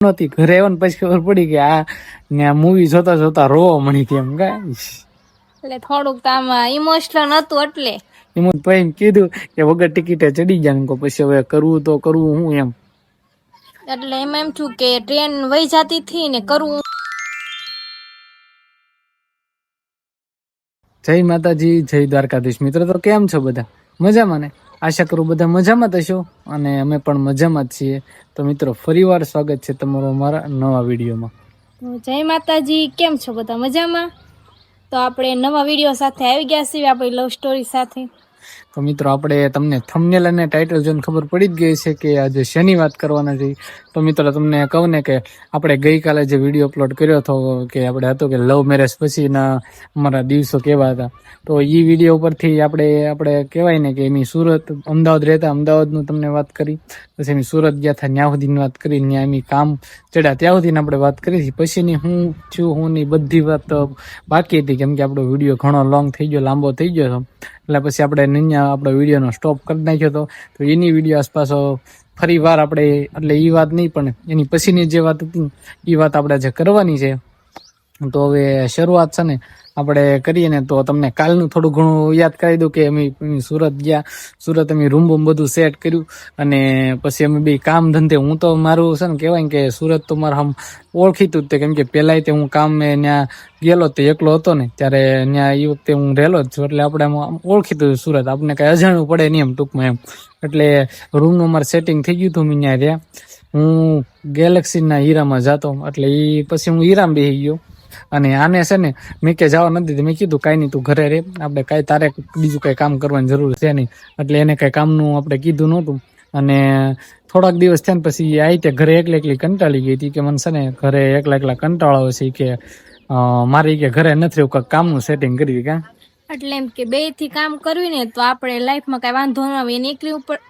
નહોતી ઘરે આવ્યો ને પછી ખબર પડી કે આ મૂવી જોતા જોતા રોવા મળી હતી એમ એટલે થોડુંક આમાં ઇમોશનલ હતું એટલે એમ ભાઈ કીધું કે વગર ટિકિટે ચડી જાય પછી હવે કરવું તો કરવું હું એમ એટલે એમ થયું કે ટ્રેન વહી જતી હતી ને કરવું. જય માતાજી, જય દ્વારકાધીશ. મિત્રો તો કેમ છો બધા? મજામાં ને? આશા કરું બધા મજામાં થશો અને અમે પણ મજામાં જ છીએ. તો મિત્રો ફરીવાર સ્વાગત છે તમારું અમારા નવા વિડીયોમાં. જય માતાજી, કેમ છો બધા મજામાં? તો આપણે નવા વિડીયો સાથે આવી ગયા છીએ આપણી લવ સ્ટોરી સાથે. તો મિત્રો આપણે તમને થંબનેલ અને ટાઇટલ જોઈને ખબર પડી જ ગઈ છે કે આજે શેની વાત કરવાના છે. તો મિત્રો તમને કહું ને કે આપણે ગઈકાલે જે વિડીયો અપલોડ કર્યો હતો કે આપણે હતો કે લવ મેરેજ પછીના અમારા દિવસો કેવા હતા, તો એ વિડીયો ઉપરથી આપણે કહેવાય ને કે એની સુરત અમદાવાદ રહેતા અમદાવાદનું તમને વાત કરી, પછી એની સુરત ગયા હતા ત્યાં સુધીની વાત કરી, ત્યાં એની કામ ચડ્યા ત્યાં સુધીને આપણે વાત કરી હતી. પછીની હું છું હું ની બધી વાત બાકી હતી કેમ કે આપણો વિડીયો ઘણો લોંગ થઈ ગયો, લાંબો થઈ ગયો હતો. એટલે પછી આપણે આપણો વિડીયોનો સ્ટોપ કરી નાખ્યો હતો. તો એની વિડીયો આસપાસ ફરી વાર આપણે એટલે એ વાત નહીં પણ એની પછીની જે વાત હતી એ વાત આપણે જે કરવાની છે. તો હવે શરૂઆત છે ને આપણે કરીએ ને તો તમને કાલનું થોડું ઘણું યાદ કરાવી દઉં કે અમે સુરત ગયા. સુરત અમે રૂમ બૂમ બધું સેટ કર્યું અને પછી અમે બે કામ ધંધે હું તો મારું છે ને કહેવાય કે સુરત તો મારા આમ ઓળખીતું જ તે કેમ કે પહેલાંય તે હું કામ મેં ત્યાં ગયેલો તે એકલો હતો ને ત્યારે ત્યાં એ વખતે હું રહેલો જ છું એટલે આપણે આમ ઓળખીતું સુરત, આપણને કાંઈ અજાણવું પડે નહીં એમ ટૂંકમાં એમ. એટલે રૂમનું અમારે સેટિંગ થઈ ગયું હતું. મેં ત્યાં રહ્યા હું ગેલેક્સીના હીરામાં જતો એટલે એ પછી હું હીરામાં બેસી ગયો અને આને છે ને મેં કે જવા નથી, મેં કીધું કાંઈ નહીં તું ઘરે રે, આપણે કાંઈ તારે બીજું કાંઈ કામ કરવાની જરૂર છે નહીં. એટલે એને કાંઈ કામનું આપણે કીધું નહોતું અને થોડાક દિવસ થયા ને પછી આવી તે ઘરે એકલી કંટાળી ગઈ હતી કે મને છે ને ઘરે એકલા કંટાળો આવે છે કે મારે કે ઘરે નથી રહેવું, કાંઈક કામનું સેટિંગ કરવી કાં. એટલે એમ કે બે થી કામ કરવી ને તો આપણે લાઈફમાં કઈ વાંધો ન આવે,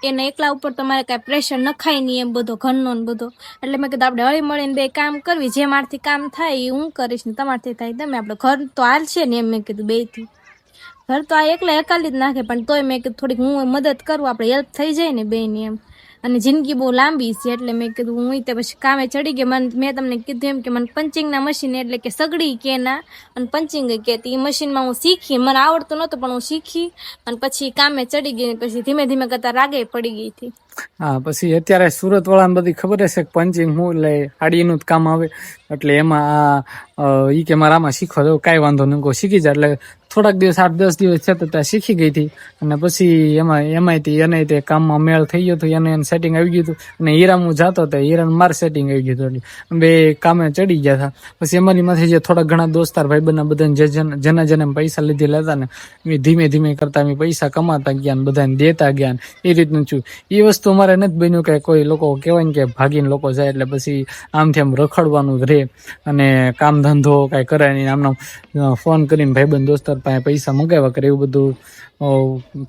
એને એકલા ઉપર તમારે કઈ પ્રેશર નખાય નહીં એમ બધો ઘરનો ને બધો. એટલે મેં કીધું આપણે હળી મળીને બે કામ કરવી, જે મારથી કામ થાય એ હું કરીશ ને તમારથી થાય તમે, આપણે ઘર તો હાલ છે ને એમ. મેં કીધું બે થી ઘર તો આ એકલા એકાલી જ નાખે પણ તોય મેં કીધું થોડીક હું મદદ કરું, આપણે હેલ્પ થઈ જાય ને બે ની એમ. અને જિંદગી બહુ લાંબી છે એટલે મેં કીધું હું તે પછી કામે ચડી ગઈ. મેં તમને કીધું એમ કે મને પંચિંગના મશીન એટલે કે સગડી કે ના અને પંચિંગ કે એ મશીનમાં હું શીખી, મને આવડતું નહોતું પણ હું શીખી અને પછી કામે ચડી ગઈ. પછી ધીમે ધીમે કરતા રાગે પડી ગઈ હતી. હા પછી અત્યારે સુરત વાળાને બધી ખબર હશે કે પંચિંગ હું એટલે આડીનું જ કામ આવે એટલે એમાં ઈ કે મારે આમાં શીખવા દો, કાંઈ વાંધો નહીં કહો શીખી જાય. એટલે થોડાક દિવસ 8-10 દિવસ થયા ત્યાં શીખી ગઈ હતી અને પછી એમાંયથી એને તે કામમાં મેળ થઈ ગયો હતો, એને સેટિંગ આવી ગયું હતું અને હીરામાં જતો હતો હીરાનું મારે સેટિંગ આવી ગયું હતું એટલે બે કામે ચડી ગયા હતા. પછી અમારી માંથી જે થોડા ઘણા દોસ્તાર ભાઈબંધના બધાને જેના પૈસા લીધી લેતા ને એ ધીમે ધીમે કરતા અમે પૈસા કમાતા ગયા ને બધાને દેતા ગયા ને એ રીતનું છું. એ વસ્તુ અમારે નથી બન્યું કે કોઈ લોકો કહેવાય ને કે ભાગીને લોકો જાય એટલે પછી આમથી આમ રખડવાનું રહે અને કામ ધંધો કાંઈ કરે નહીં, આમનો ફોન કરીને ભાઈબંધ દોસ્તાર પાસે પૈસા મંગાવ્યા કરે એવું બધું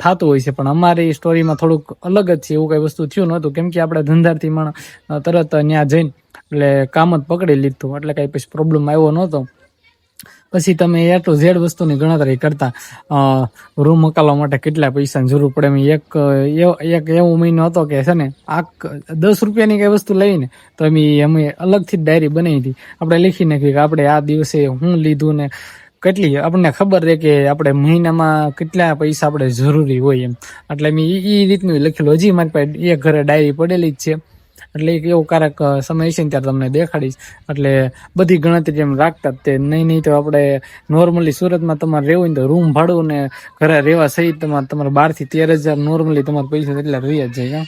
થતું હોય છે. પણ અમારી સ્ટોરીમાં થોડુંક અલગ જ છે, એવું કઈ વસ્તુ થયું નહોતું કેમ કે આપણે ધંધાથી તરત ત્યાં જઈને એટલે કામ જ પકડી લીધું એટલે કાંઈ પછી પ્રોબ્લેમ આવ્યો નહોતો. પછી તમે એ ટુ ઝેડ વસ્તુની ગણતરી કરતા રૂમ મકાવવા માટે કેટલા પૈસાની જરૂર પડે. એક એવો મહિનો હતો કે છે ને 10 રૂપિયાની કઈ વસ્તુ લઈને તો અમે અલગથી જ ડાયરી બનાવી હતી. આપણે લખી નાખ્યું કે આપણે આ દિવસે હું લીધું ને કેટલી આપણને ખબર રહે કે આપણે મહિનામાં કેટલા પૈસા આપણે જરૂરી હોય એમ. એટલે મેં એ રીતનું લખેલું. હજી મારી પાસે એક ઘરે ડાયરી પડેલી જ છે એટલે એવું ક્યારેક સમય છે ને ત્યારે તમને દેખાડીશ. એટલે બધી ગણતરી એમ રાખતા તે નહીં તો આપણે નોર્મલી સુરતમાં તમારે રહેવું ને તો રૂમ ભાડું ને ઘરે રહેવા સહિત તમારે 12,000 થી 13,000 નોર્મલી તમારા પૈસા એટલા રહી જ જાય.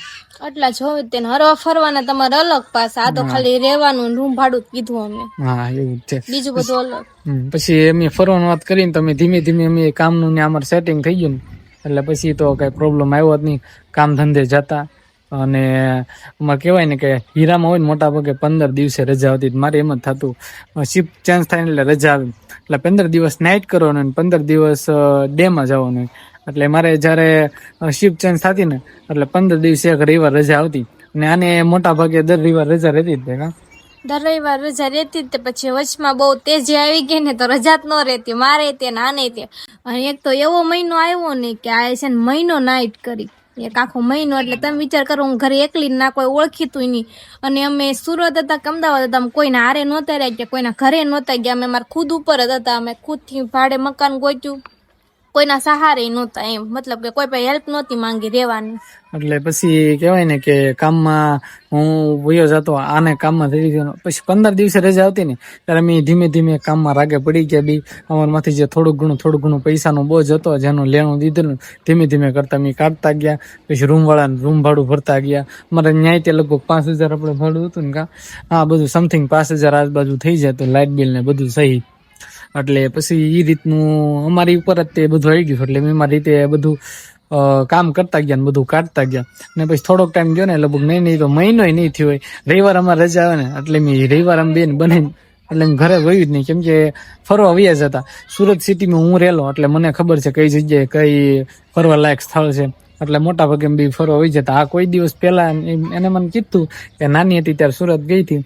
એટલા જોવે તેને હરવા ફરવાના તમારે અલગ પાછા, આ તો ખાલી રહેવાનું રૂમ ભાડું કીધું અમે. હા એવું જ છે, બીજું બધું અલગ. પછી અમે ફરવાની વાત કરીને તો અમે ધીમે ધીમે અમે કામનું ને અમારે સેટિંગ થઈ ગયું ને એટલે પછી તો કઈ પ્રોબ્લેમ આવ્યો જ નહીં. કામ ધંધે જતા અને અમારે કહેવાય ને કે હીરામાં હોય ને મોટા ભાગે 15 દિવસે રજા આવતી. મારે એમ જ થતું શિફ્ટ ચેન્જ થાય એટલે રજા આવે એટલે 15 દિવસ નાઇટ કરવાનું અને 15 દિવસ ડેમાં જવાનું. એટલે મારે જ્યારે શિફ્ટ ચેન્જ થતી ને એટલે 15 દિવસે એક રવિવાર રજા આવતી અને આને મોટા ભાગે દર રવિવાર રજા રહેતી જ દર રવિવાર રજા રહેતી જ. પછી વચમાં બહુ તેજી આવી ગઈ ને તો રજા જ ન રહેતી મારે તે નાને તે. અને એક તો એવો મહિનો આવ્યો ને કે આ છે ને મહિનો નાઇટ કરી એક આખો મહિનો. એટલે તમે વિચાર કરો, હું ઘરે એકલી જ, ના કોઈ ઓળખીતું નહીં. અને અમે સુરત હતા કે અમદાવાદ હતા, અમે કોઈના હારે નહોતા રહ્યા કે કોઈના ઘરે નહોતા ગયા, અમે મારા ખુદ ઉપર જ હતા. અમે ખુદથી ભાડે મકાન ગોચ્યું, કોઈના સહારે નહોતા એમ, મતલબ કે કોઈ પાસે હેલ્પ નહોતી માંગી રહેવાની. એટલે પછી કહેવાય ને કે કામમાં હું વયો જતો, આને કામમાં થઈ ગયો. પછી 15 દિવસે રજા આવતી ને ત્યારે અમે ધીમે ધીમે કામમાં રાગે પડી ગયા. બી અમારમાંથી જે થોડું ઘણું પૈસાનો બોજ હતો, જેનું લેણું દીધેલું, ધીમે ધીમે કરતા અમે કાઢતા ગયા. પછી રૂમ વાળાને રૂમ ભાડું ભરતા ગયા. અમારે ન્યાય તે લગભગ 5000 આપણે ભાડું હતું ને, હા બધું સમથિંગ 5000 આજુબાજુ થઈ જાય તો લાઇટ બિલ ને બધું સહી. એટલે પછી એ રીતનું અમારી ઉપર જ તે બધું આવી ગયું. એટલે મેં મારી રીતે બધું કામ કરતા ગયા ને બધું કાઢતા ગયા. ને પછી થોડોક ટાઈમ ગયો ને, લગભગ નહીં તો મહિનો નહીં થયો હોય, રવિવાર અમારે રજા આવે ને એટલે મેં રવિવાર આમ બેન બને એટલે ઘરે વયું જ નહીં, કેમ કે ફરવા વયા જતા. સુરત સિટીમાં હું રહેલો એટલે મને ખબર છે કઈ જગ્યાએ કઈ ફરવા લાયક સ્થળ છે. એટલે મોટા ભાગે બી ફરવા વહી જતા. આ કોઈ દિવસ પહેલા એને મને કીધું કે નાની હતી ત્યારે સુરત ગઈ હતી.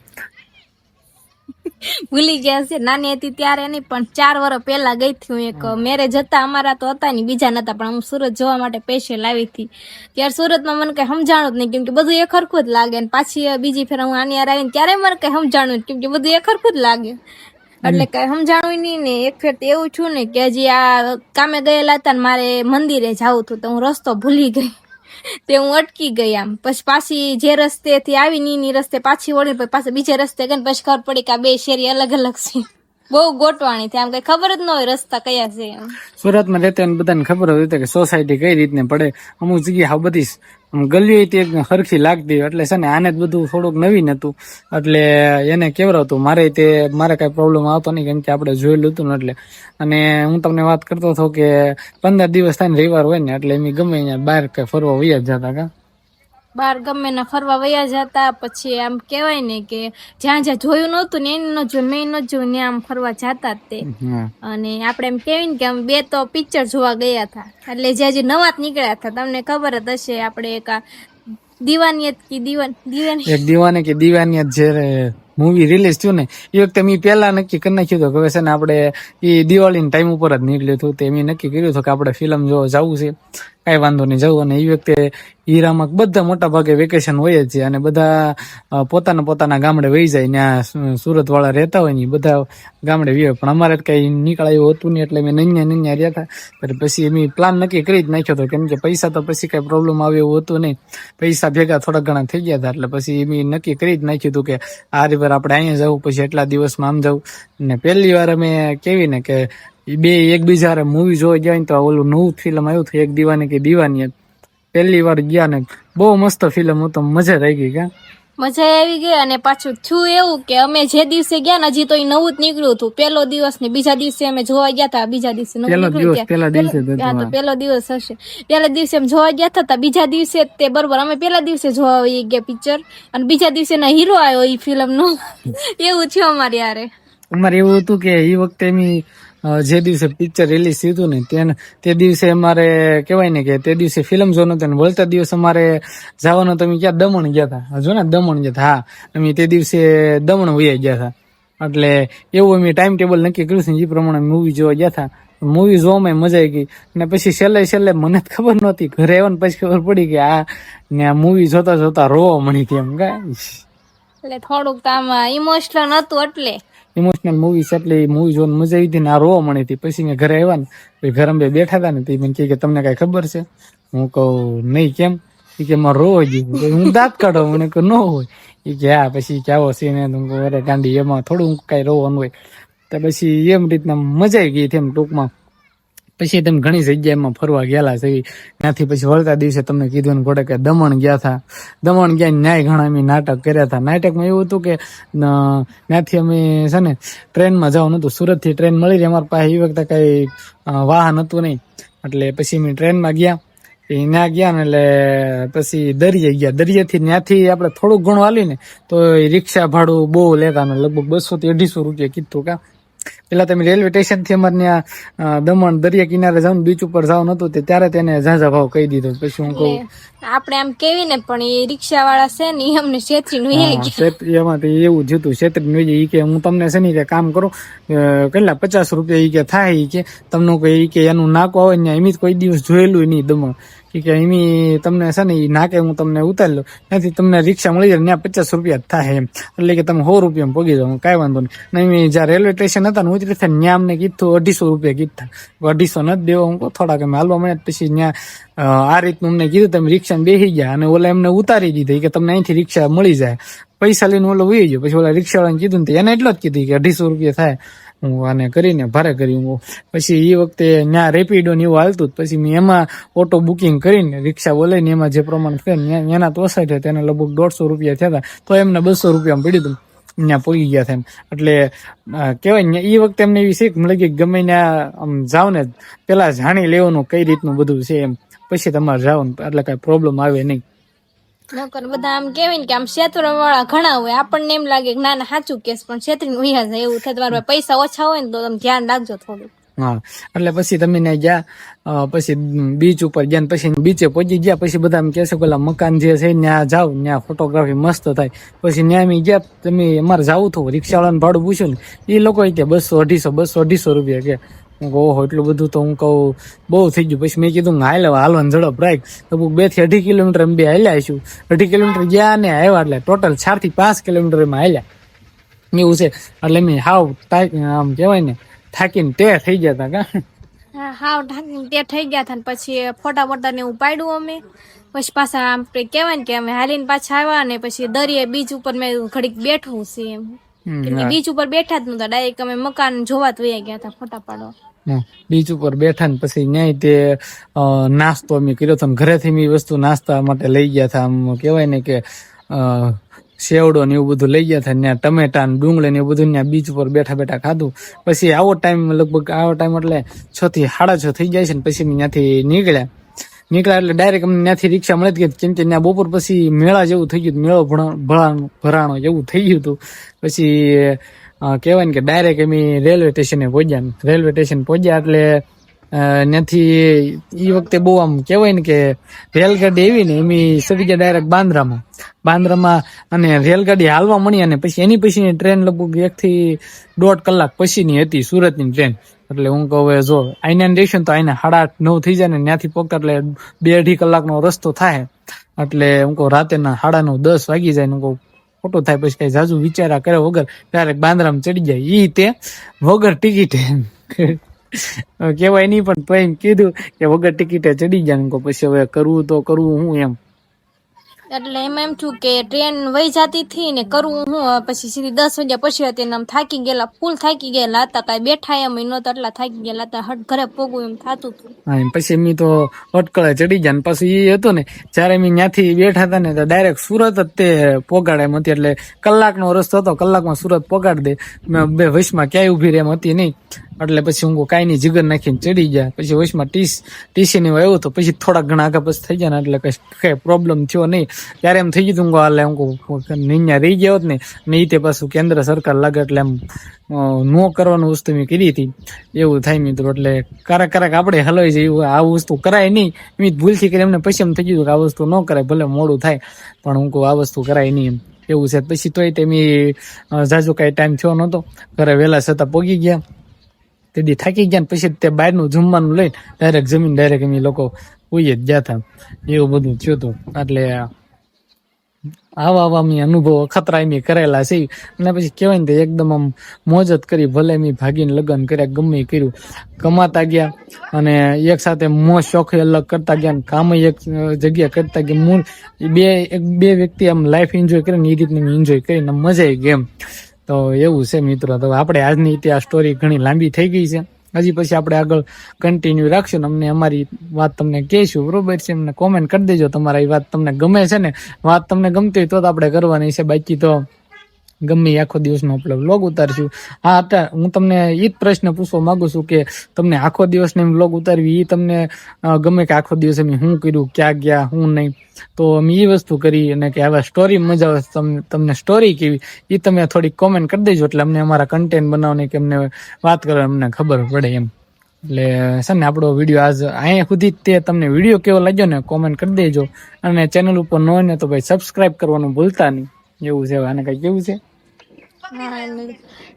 ભૂલી ગયા છે, નાની હતી ત્યારે નહીં, પણ 4 વર્ષ પહેલા ગઈ હતી હું. એક મેરેજ હતા અમારા, તો હતા નહીં, બીજા નતા, પણ હું સુરત જોવા માટે સ્પેશિયલ આવી હતી. ત્યારે સુરતમાં મને કઈ સમજાણું જ નહીં, કેમ કે બધું એક હરખું જ લાગે. ને પાછી બીજી ફેર હું આની યાર આવીને ત્યારે મને કઈ સમજાણું, કેમ કે બધું એક હરખું જ લાગે, એટલે કઈ સમજાણું નહીં. ને એક ફેર તો એવું છું ને કે હજી આ કામે ગયેલા હતા ને મારે મંદિરે જવું હતું, તો હું રસ્તો ભૂલી ગઈ, તે હું અટકી ગઈ આમ. પછી પાછી જે રસ્તેથી આવી ની રસ્તે પાછી વળી, પછી પાછા બીજે રસ્તે ગઈ, પછી ખબર પડી કે આ બે શેરી અલગ અલગ છે. બહુ ગોટવાણી થઈ, આમ કઈ ખબર જ ન હોય રસ્તા કયા છે એમ. સુરતમાં રહેતા બધાને ખબર હોય કે સોસાયટી કઈ રીતને પડે. અમુક જગ્યાએ હા બધી ગલીઓ તે હરખી લાગતી. એટલે છે ને આને જ બધું થોડુંક નવીન હતું, એટલે એને કેવડાવતું. મારે કઈ પ્રોબ્લેમ આવતો નહીં, કેમ કે આપણે જોયેલું હતું ને એટલે. અને હું તમને વાત કરતો હતો કે 15 દિવસ થાય ને રવિવાર હોય ને એટલે એમ ગમે અહીંયા બહાર કઈ ફરવા વયા જતા. કા બહાર ગમે ના ફરવા વયા જતા. પછી આમ કેવાય ને કે જ્યાં જ્યાં જોયું નહોતું ને એને ન જોયું, મેં ન જોયું ને આમ ફરવા જતા જ તે. અને આપણે એમ કેવાય ને કે આમ 2 તો પિક્ચર જોવા ગયા હતા, એટલે જે હજી નવા જ નીકળ્યા હતા. તમને ખબર જ હશે, આપણે એક દીવાનિયત કી દીવાને કે દીવાનિયત જે મૂવી રિલીઝ થયું ને એ વખતે મેં પહેલા નક્કી કરી નાખ્યું હતું કે છે ને આપણે એ દિવાળીના ટાઈમ ઉપર જ નીકળ્યું હતું. તે મેં નક્કી કર્યું હતું કે આપણે ફિલ્મ જોવા જવું છે, કઈ વાંધો નહીં જવું. અને એ વખતે હીરામાં બધા મોટા ભાગે વેકેશન હોય જ છે, અને બધા પોતાના ગામડે વહી જાય. ત્યાં સુરત વાળા રહેતા હોય ને બધા ગામડે વહી. પણ અમારે કઈ નીકળે એવું હતું નહીં, એટલે મેં નન્યા રહેતા. પછી મેં પ્લાન નક્કી કરી જ નાખ્યો હતો, કેમ કે પૈસા તો પછી કઈ પ્રોબ્લેમ આવે એવું હતું નહીં. પૈસા ભેગા થોડા ઘણા થઈ ગયા હતા, એટલે પછી મેં નક્કી કરી જ નાખ્યું હતું કે આ રિવર આપણે અહીંયા જવું, પછી એટલા દિવસમાં આમ જવું. ને પહેલી વાર અમે કેવી ને કે બે એકબીજા મૂવી જોવા ગયા ને, તો ઓલું નવું ફિલ્મ આવ્યું હતું એક દીવાને કે દીવાની, પહેલી વાર ગયા ને બહુ મસ્ત ફિલ્મ હતું, મજા આવી ગઈ. કા મજા આવી ગઈ. અને પાછું થયું એવું કે અમે જે દિવસે ગયા ને હજી તો એ નવું જ નીકળ્યું હતું. પહેલો દિવસ ને બીજા દિવસે અમે જોવા ગયા હતા, બીજા દિવસે પહેલો દિવસ હશે, પહેલા દિવસે અમે જોવા ગયા હતા, બીજા દિવસે તે બરોબર અમે પહેલા દિવસે જોવા ગયા પિક્ચર, અને બીજા દિવસે ના હીરો આવ્યો એ ફિલ્મ નો. એવું થયું અમારે યારે. અમારે એવું હતું કે એ વખતે જે દિવસે પિક્ચર રિલીઝ થયું ને તે દિવસે અમારે કહેવાય ને કે તે દિવસે ફિલ્મ જોવાનું હતું, વળતા દિવસ અમારે જવાનું. તમે ક્યાં દમણ ગયા હતા? જો ને દમણ ગયા હતા. હા, અમે તે દિવસે દમણ વયા ગયા હતા. એટલે એવું અમે ટાઈમ ટેબલ નક્કી કર્યું છે, એ પ્રમાણે મૂવી જોવા ગયા હતા. મૂવી જોવામાં મજા આવી ગઈ. અને પછી છેલ્લે મને જ ખબર નહોતી, ઘરે આવ્યા ને પછી ખબર પડી કે આ મૂવી જોતા રોવા મળી હતી એમ. એટલે થોડુંક તો આમાં ઇમોશનલ હતું, એટલે ઇમોશનલ મૂવી છે, એટલે મૂવી જોવાની મજા આવી હતી ને આ રોવા મળી હતી. પછી મેં ઘરે આવ્યા ને, ઘરે બે બેઠા હતા ને, તે મને કે તમને કઈ ખબર છે? હું કહું નહીં, કેમ? એ કે મારે રોવા ગયું. હું દાંત કાઢો, મને કે ન હોય. એ કે હા. પછી કે આવો સીન અરે ગાંડી, એમાં થોડું કઈ રોવાનું હોય. તો પછી એમ રીતના મજા આવી ગઈ એમ ટૂંકમાં. પછી તમે ઘણી જગ્યાએમાં ફરવા ગયેલા છે. ત્યાંથી પછી વળતા દિવસે તમને કીધું ઘોડે કે દમણ ગયા હતા. દમણ ગયા ન્યાય ઘણા અમે નાટક કર્યા હતા. નાટકમાં એવું હતું કે ત્યાંથી અમે છે ને ટ્રેનમાં જવાનું હતું. સુરતથી ટ્રેન મળી રહી અમારી પાસે. એ વખતે કઈ વાહન હતું નહીં, એટલે પછી અમે ટ્રેનમાં ગયા. ત્યાં ગયા ને એટલે પછી દરિયે ગયા. દરિયેથી ત્યાંથી આપણે થોડુંક ઘણું હાલી ને તો રિક્ષા ભાડું બહુ લેતા ને, લગભગ 200 થી 250 રૂપિયા કીધું. કા પેલા તમે રેલવે સ્ટેશન થી અમારે ત્યાં દમણ દરિયા કિનારે જવાનું, બીચ ઉપર જવાનું હતું, ત્યારે તેને ઝાઝા ભાવ કહી દીધો. પછી હું કહું આપણે આમ કેવી ને, પણ એ રિક્ષા વાળા છે ને અમને એમાંથી એવું જ હતું. છેતરી ઈ કે હું તમને છે ને કે કામ કરું, કેટલા 50 રૂપિયા ઈ કે થાય. ઈ કે તમને કોઈ કે એનું નાકો આવે ને એમ કોઈ દિવસ જોયેલું નહીં દમણ. કે એમી તમને છે ને ઈ નાકે હું તમને ઉતારી લઉં, ત્યાંથી તમને રિક્ષા મળી જાય ત્યાં 50 રૂપિયા જ થાય એમ, એટલે કે તમે 100 રૂપિયામાં પગી જાવ, કાંઈ વાંધો નહીં. એમ જ્યાં રેલવે સ્ટેશન હતા ને ઉતરી થાય ત્યાં અમને કીધું 250 રૂપિયા કીધા, 250 નથી દેવો, હું થોડાક અમે હાલવા મળ્યા. પછી ત્યાં આ રીતનું અમને કીધું, તમે રિક્ષામાં બેસી ગયા અને ઓલા એમને ઉતારી દીધી કે તમને અહીંથી રિક્ષા મળી જાય, પૈસા લઈને ઓલો વહી ગયો. પછી ઓલા રિક્ષાવાળાને કીધું ને એને એટલો જ કીધું કે 250 રૂપિયા થાય. હું આને કરીને ભારે કર્યું. પછી એ વખતે ત્યાં રેપિડો ને એવું હાલતું, પછી મેં એમાં ઓટો બુકિંગ કરીને રિક્ષા બોલાવીને એમાં જે પ્રમાણે થયા એના તો ઓછા થયા, તેને લગભગ 150 રૂપિયા થયા હતા, તો એમને 200 રૂપિયામાં પડ્યું હતું, ત્યાં પહોંચી ગયા હતા. એટલે કહેવાય ને એ વખતે એમને એવી શીખ મળી ગઈ ગમે ત્યાં આમ જાવ ને પેલા જાણી લેવાનું કઈ રીતનું બધું છે એમ, પછી તમારે જાવ ને એટલે કઈ પ્રોબ્લેમ આવે નહીં. નકર બધા આમ કેવાય ને કે આમ છેતરા વાળા ઘણા હોય, આપણને એમ લાગે કે ના ના સાચું કેસ, પણ છેતરીને વયા જાય એવું થાય. તમારા પૈસા ઓછા હોય ને તો તમે ધ્યાન રાખજો થોડું. હા, એટલે પછી તમે ને ગયા, પછી બીચ ઉપર ગયા, પછી બીચે પહોંચી ગયા. પછી બધા એમ કહેશે પેલા મકાન જે છે ત્યાં જાવ, ત્યાં ફોટોગ્રાફી મસ્ત થાય. પછી ત્યાં અમે ગયા, તમે અમારે જવું હતું, રિક્ષાવાળાને ભાડું પૂછ્યું ને એ લોકો કે 200-250 રૂપિયા કે. હું કહું ઓહો એટલું બધું, તો હું કહું બહુ થઈ ગયું. પછી મેં કીધું હાલવાનું ઝડપ રાખ, તો 2 થી 2.5 કિલોમીટર અમે બે હાલ્યા આવીશું. 2.5 કિલોમીટર ગયા ને આવ્યા, એટલે ટોટલ 4 થી 5 કિલોમીટર એમાં હાલ્યા એવું છે. એટલે મેં હાવ આમ કહેવાય ને થાકીને તે થઈ ગયા હતા કા. હાવ ઢાંકીને તે થઈ ગયા હતા. પછી ફોટા બોટા ને એવું પાડ્યું અમે. પછી પાછા આમ કેવાય ને કે અમે હાલીને પાછા આવ્યા, ને પછી દરિયે બીચ ઉપર મેં ઘડીક બેઠું છે એમ, બીચ ઉપર બેઠા જ નતા, ડાયરેક્ટ અમે મકાન જોવા જ વયા ગયા હતા ફોટા પાડવા. બીચ ઉપર બેઠા ને પછી ન્યાય તે નાસ્તો અમે કર્યો હતો, ઘરેથી મેં વસ્તુ નાસ્તા માટે લઈ ગયા હતા. આમ કહેવાય ને કે સેવડો ને એવું બધું લઈ ગયા હતા, ત્યાં ટમેટા ને ડુંગળી ને એવું બધું ત્યાં બીચ ઉપર બેઠા બેઠા ખાધું. પછી આવો ટાઈમ લગભગ આવો ટાઈમ એટલે 6 થી 6:30 થઈ જાય છે ને પછી ત્યાંથી નીકળ્યા એટલે ડાયરેક્ટ અમને ત્યાંથી રિક્ષા મળી ગઈ, કેમ કે ત્યાં બપોર પછી મેળા જેવું થઈ ગયું, મેળો ભરાણો જેવું થઈ ગયું હતું. પછી કહેવાય ને કે ડાયરેક્ટ અમે રેલવે સ્ટેશને પહોંચ્યા. રેલવે સ્ટેશન પહોંચ્યા એટલે ત્યાંથી એ વખતે બહુ આમ કહેવાય ને કે રેલગાડી એવી ને એમ સડી ગયા ડાયરેક્ટ બાંદ્રામાં અને રેલગાડી હાલવા મળી. અને પછી એની પછીની ટ્રેન લગભગ 1 થી 1.5 કલાક પછીની હતી સુરતની ટ્રેન. એટલે હું કહું હવે જો આઈના દેશન તો આઈને 8:30-9 થઈ જાય ને ત્યાંથી પહોંચતા એટલે 2-2.5 કલાકનો રસ્તો થાય. એટલે હું કહું રાતેના 9:30-10 વાગી જાય. હું કહું ખોટું થાય. પછી કઈ જાજુ વિચારા કરે વગર ડાયરેક્ટ બાંદ્રામાં ચડી જાય, ઈ તે વગર ટિકિટે કેવાય નહીં, પણ તો એમ કીધું કે વગર ટિકિટે ચડી જાય. પછી હવે કરવું તો કરવું હું એમ. એટલે એમાં એમ છું કે ટ્રેન વહી જતી હતી ને કરવું હું, પછી સીધી 10 વાગ્યા પછી હતી ને આમ થાકી ગયેલા, ફૂલ થાકી ગયેલા હતા, કાંઈ બેઠા એમ નહોતા, એટલા થાકી ગયેલા હતા, હટ ઘરે પોગું એમ થતું હતું. હા, પછી એમ તો અટકળે ચડી જાય. પછી એ હતું ને જયારે અમે ત્યાંથી બેઠા હતા ને તો ડાયરેક્ટ સુરત જ તે પોગાડે એમ હતી. એટલે કલાકનો રસ્તો હતો, કલાકમાં સુરત પોગાડી દે, બે વચમાં ક્યાંય ઉભી રહે એમ હતી નહીં. એટલે પછી હું કાંઈ નહીં જીગર નાખીને ચડી ગયા. પછી વચમાં ટીસી ને આવ્યું તો પછી થોડાક ઘણા આગળ પછી થઈ ગયા ને એટલે કઈ પ્રોબ્લેમ થયો નહીં. ત્યારે એમ થઈ ગયું હાલે હું રહી ગયો હોત ને એ તે પાછું કેન્દ્ર સરકાર લાગે એટલે એમ નો કરવાનું વસ્તુ મેં કરી હતી એવું થાય મિત્રો. એટલે ક્યારેક આપણે હલવાઈ જાય, આ વસ્તુ કરાય નહીં. મેં ભૂલથી કરી એમને પછી એમ થઈ ગયું કે આ વસ્તુ ન કરાય, ભલે મોડું થાય પણ હું કહું આ વસ્તુ કરાય નહીં એમ એવું છે. પછી તોય તે મેં જાજુ કાંઈ ટાઈમ થયો નહોતો, ઘરે વહેલા છતાં પોગી ગયા. તે દી થાકી ગયા ને પછી તે બહારનું જમવાનું લઈને ડાયરેક્ટ ડાયરેક્ટ એમ લોકો ઉઈ જ ગયા હતા, એવું બધું થયું હતું. એટલે આવા મેં અનુભવ અખતરા મેં કરેલા છે. અને પછી કહેવાય ને એકદમ આમ મોજ જ કરી, ભલે મેં ભાગીને લગ્ન કર્યા, ગમે કર્યું, કમાતા ગયા અને એક સાથે મોજ શોખ અલગ કરતા ગયા, કામ એક જગ્યા કરતા ગયા. બે વ્યક્તિ આમ લાઈફ એન્જોય કરે ને એ રીતની મેં એન્જોય કરીને મજા આવી ગઈ એમ. તો એવું છે મિત્રો. તો આપણે આજની આ સ્ટોરી ઘણી લાંબી થઈ ગઈ છે, હજી પછી આપણે આગળ કન્ટિન્યુ રાખશું ને અમને અમારી વાત તમને કહીશું, બરોબર છે. એમને કોમેન્ટ કરી દેજો તમારા એ વાત તમને ગમે છે ને, વાત તમને ગમતી હોય તો આપણે કરવાની છે, બાકી તો ગમે આખો દિવસનો આપણે વ્લોગ ઉતારશું. હા, અત્યારે હું તમને એ જ પ્રશ્ન પૂછવા માંગુ છું કે તમને આખો દિવસને વ્લોગ ઉતારવી એ તમને ગમે કે આખો દિવસ અમે શું કર્યું, ક્યાં ગયા, શું નહીં, તો અમે એ વસ્તુ કરી. અને કે આવા સ્ટોરી મજા આવે, તમને સ્ટોરી કેવી એ તમે થોડીક કોમેન્ટ કરી દેજો, એટલે અમને અમારા કન્ટેન્ટ બનાવવાની કે અમને વાત કરવા અમને ખબર પડે એમ. એટલે છે ને આપણો વિડીયો આજ અહીંયા સુધી તે તમને વિડીયો કેવો લાગ્યો ને કોમેન્ટ કરી દેજો. અને ચેનલ ઉપર ન હોય ને તો ભાઈ સબસ્ક્રાઇબ કરવાનું ભૂલતા નહીં, એવું છે. આને કઈ કેવું છે?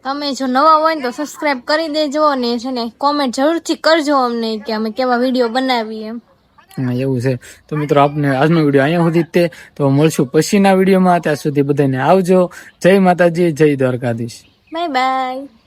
તમે જો નવા હોય ને તો સબસ્ક્રાઇબ કરી દેજો, અને છે ને કોમેન્ટ જરૂરથી કરજો અમને કે અમે કેવા વિડીયો બનાવીએ એમ. હા, એવું છે. તો મિત્રો આપને આજનો વિડીયો અહીંયા સુધી જ તે. તો મળશું પછીના વિડીયોમાં. ત્યાં સુધી બધાને આવજો. જય માતાજી, જય દ્વારકાધીશ. Bye bye.